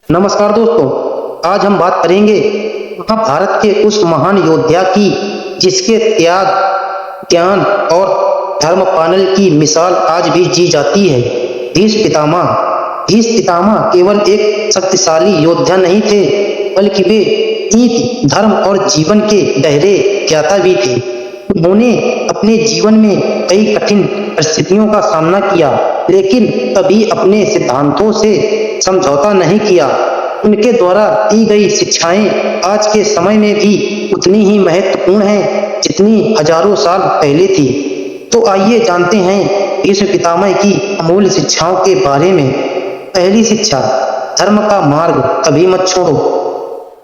नमस्कार दोस्तों, आज हम बात करेंगे महाभारत के उस महान योद्धा की जिसके त्याग, ज्ञान और धर्म पालन की मिसाल आज भी जी जाती है। भीष्म पितामह। भीष्म पितामह केवल एक शक्तिशाली योद्धा नहीं थे, बल्कि वे नीति, धर्म और जीवन के गहरे ज्ञाता भी थे। उन्होंने अपने जीवन में कई कठिन परिस्थितियों का सामना किया, लेकिन कभी अपने सिद्धांतों से समझौता नहीं किया। उनके द्वारा दी गई शिक्षाएं आज के समय में भी उतनी ही महत्वपूर्ण हैं जितनी हजारों साल पहले थी। तो आइए जानते हैं भीष्म पितामह की अमूल्य शिक्षाओं के बारे में। पहली शिक्षा, धर्म का मार्ग कभी मत छोड़ो।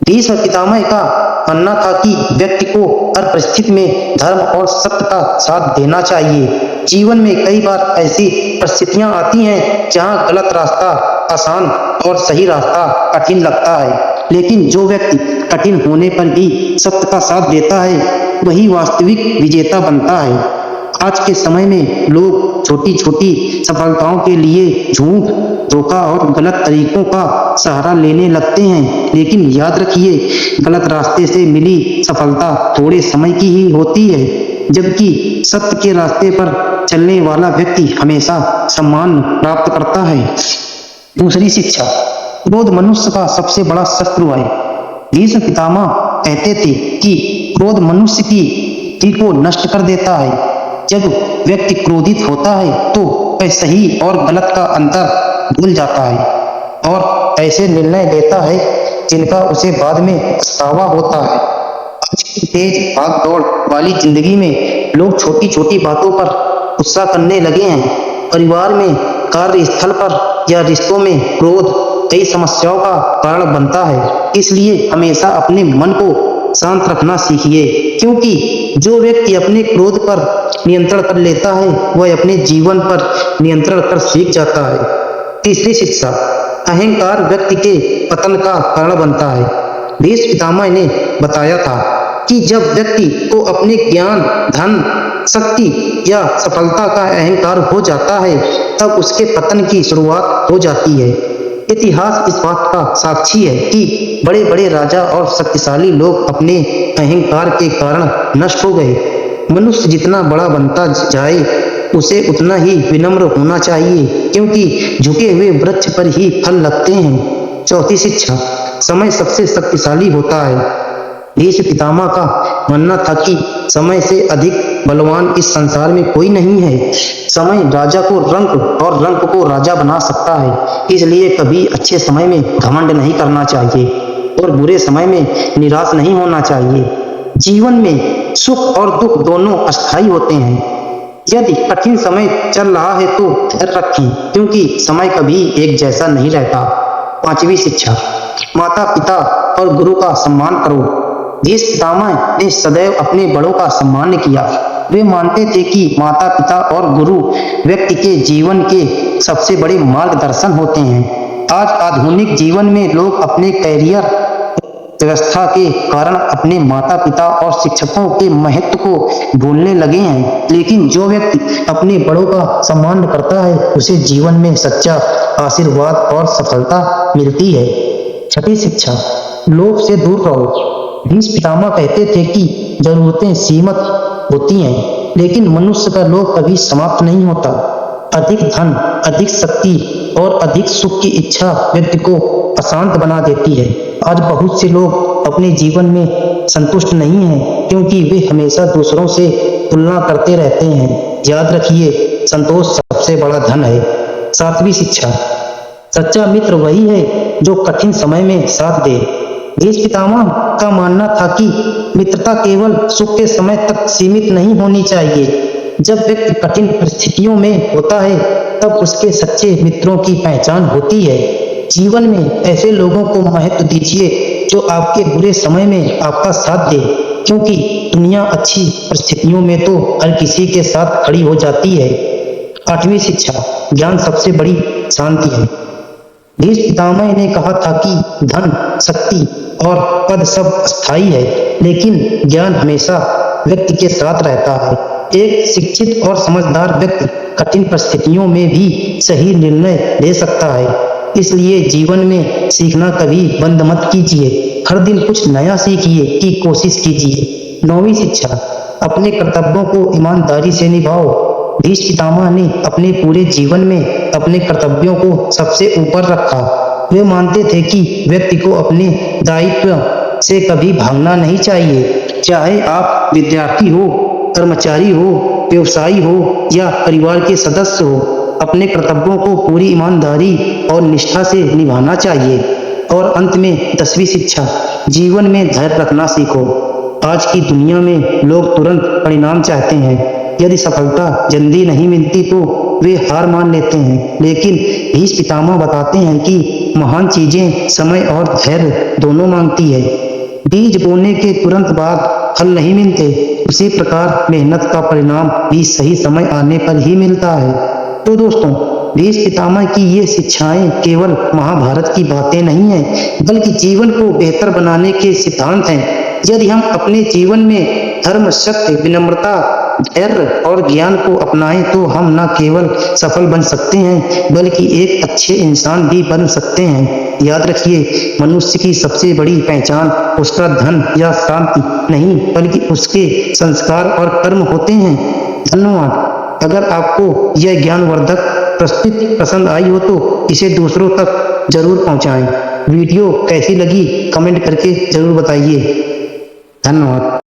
भीष्म पितामह का मानना था कि व्यक्ति को हर परिस्थिति में धर्म और सत्य का साथ देना चाहिए। जीवन में कई बार ऐसी परिस्थितियां आती हैं जहां गलत रास्ता आसान और सही रास्ता कठिन लगता है, लेकिन जो व्यक्ति कठिन होने पर भी सत्य का साथ देता है वही वास्तविक विजेता बनता है। आज के समय में लोग छोटी छोटी सफलताओं के लिए झूठ, धोखा और गलत तरीकों का सहारा लेने लगते हैं, लेकिन याद रखिए, गलत रास्ते से मिली सफलता थोड़े समय की ही होती है, जबकि सत्य के रास्ते पर चलने वाला व्यक्ति हमेशा सम्मान प्राप्त करता है। दूसरी शिक्षा, क्रोध मनुष्य का सबसे बड़ा शत्रु है। भीष्म पितामह कहते थे कि क्रोध मनुष्य की बुद्धि को नष्ट कर देता है। जब व्यक्ति क्रोधित होता है तो वह सही और गलत का अंतर भूल जाता है और ऐसे निर्णय लेता है जिनका उसे बाद में पछतावा होता है। आज की तेज भाग दौड़ वाली जिंदगी में लोग छोटी छोटी बातों पर गुस्सा करने लगे हैं। परिवार में, कार्यस्थल पर या रिश्तों में क्रोध कई समस्याओं का कारण बनता है। इसलिए हमेशा अपने मन को शांत रखना सीखिए, क्योंकि जो व्यक्ति अपने क्रोध पर नियंत्रण कर लेता है वह अपने जीवन पर नियंत्रण कर सीख जाता है। तीसरी शिक्षा, अहंकार व्यक्ति के पतन का कारण बनता है। भीष्म पितामह ने बताया था कि जब व्यक्ति को अपने ज्ञान, धन, शक्ति या सफलता का अहंकार हो जाता है तब उसके पतन की शुरुआत हो जाती है। इतिहास इस बात का साक्षी है कि बड़े बड़े राजा और शक्तिशाली लोग अपने अहंकार के कारण नष्ट हो गए। मनुष्य जितना बड़ा बनता जाए उसे उतना ही विनम्र होना चाहिए, क्योंकि झुके हुए वृक्ष पर ही फल लगते हैं। चौथी शिक्षा, समय सबसे शक्तिशाली होता है। भीष्म पितामह का मानना था कि समय से अधिक बलवान इस संसार में कोई नहीं है। समय राजा को रंक और रंक को राजा बना सकता है, इसलिए कभी अच्छे समय में घमंड नहीं करना चाहिए और बुरे समय में निराश नहीं होना चाहिए। जीवन में सुख और दुख दोनों अस्थायी होते हैं। यदि कठिन समय चल रहा है तो धैर्य रखें, क्योंकि समय कभी एक जैसा नहीं रहता। पांचवी शिक्षा, माता पिता और गुरु का सम्मान करो। भीष्म पितामह ने सदैव अपने बड़ों का सम्मान किया। वे मानते थे कि माता पिता और गुरु व्यक्ति के जीवन के सबसे बड़े मार्गदर्शन होते हैं। आज आधुनिक जीवन में लोग अपने कैरियर व्यवस्था के कारण अपने माता पिता और शिक्षकों के महत्व को भूलने लगे हैं, लेकिन जो व्यक्ति अपने बड़ों का सम्मान करता है उसे जीवन में सच्चा आशीर्वाद और सफलता मिलती है। छठी शिक्षा, लोभ से दूर रहो। भीष्म पितामह कहते थे कि जरूरतें सीमित होती हैं, लेकिन मनुष्य का लोभ कभी समाप्त नहीं होता। अधिक धन, अधिक शक्ति और अधिक सुख की इच्छा व्यक्ति को अशांत बना देती है। आज बहुत से लोग अपने जीवन में संतुष्ट नहीं हैं, क्योंकि वे हमेशा दूसरों से तुलना करते रहते हैं। याद रखिए, संतोष सबसे बड़ा धन है। सातवीं शिक्षा, सच्चा मित्र वही है जो कठिन समय में साथ दे। भीष्म पितामह का मानना था कि मित्रता केवल सुख के समय तक सीमित नहीं होनी चाहिए। जब व्यक्ति कठिन परिस्थितियों में होता है तब उसके सच्चे मित्रों की पहचान होती है। जीवन में ऐसे लोगों को महत्व दीजिए जो आपके बुरे समय में आपका साथ दे, क्योंकि दुनिया अच्छी परिस्थितियों में तो हर किसी के साथ खड़ी हो जाती है। आठवीं शिक्षा, ज्ञान सबसे बड़ी शांति है। भीष्म पितामह ने कहा था कि धन, शक्ति और पद सब अस्थायी है, लेकिन ज्ञान हमेशा व्यक्ति के साथ रहता है। एक शिक्षित और समझदार व्यक्ति कठिन परिस्थितियों में भी सही निर्णय ले सकता है। इसलिए जीवन में सीखना कभी बंद मत कीजिए, हर दिन कुछ नया सीखिए की कोशिश कीजिए। 9वीं शिक्षा, अपने कर्तव्यों को ईमानदारी से निभाओ। भीष्म पितामह ने अपने पूरे जीवन में अपने कर्तव्यों को सबसे ऊपर रखा। वे मानते थे कि व्यक्ति को अपने दायित्व से कभी भागना नहीं चाहिए। चाहे आप विद्यार्थी हो, कर्मचारी हो, व्यवसायी हो या परिवार के सदस्य हो, अपने कर्तव्यों को पूरी ईमानदारी और निष्ठा से निभाना चाहिए। और अंत में 10वीं शिक्षा, जीवन में धैर्य रखना सीखो। आज की दुनिया में लोग तुरंत परिणाम चाहते हैं। यदि सफलता जल्दी नहीं मिलती तो वे हार मान लेते हैं, लेकिन भीष्म पितामह बताते हैं कि महान चीजें समय और धैर्य दोनों मांगती है। बीज बोने के तुरंत बाद फल नहीं मिलते, उसी प्रकार मेहनत का परिणाम भी सही समय आने पर ही मिलता है। तो दोस्तों, भीष्म पितामह की ये शिक्षाएं केवल महाभारत की बातें नहीं हैं, बल्कि जीवन को बेहतर बनाने के सिद्धांत हैं। यदि हम अपने जीवन में धर्म, सत्य, विनम्रता, धैर्य और ज्ञान को अपनाएं तो हम न केवल सफल बन सकते हैं, बल्कि एक अच्छे इंसान भी बन सकते हैं। याद रखिए, मनुष्य की सबसे बड़ी पहचान उसका धन या शांति नहीं, बल्कि उसके संस्कार और कर्म होते हैं। धन्यवाद। अगर आपको यह ज्ञानवर्धक प्रस्तुति पसंद आई हो तो इसे दूसरों तक जरूर पहुंचाएं। वीडियो कैसी लगी कमेंट करके जरूर बताइए। धन्यवाद।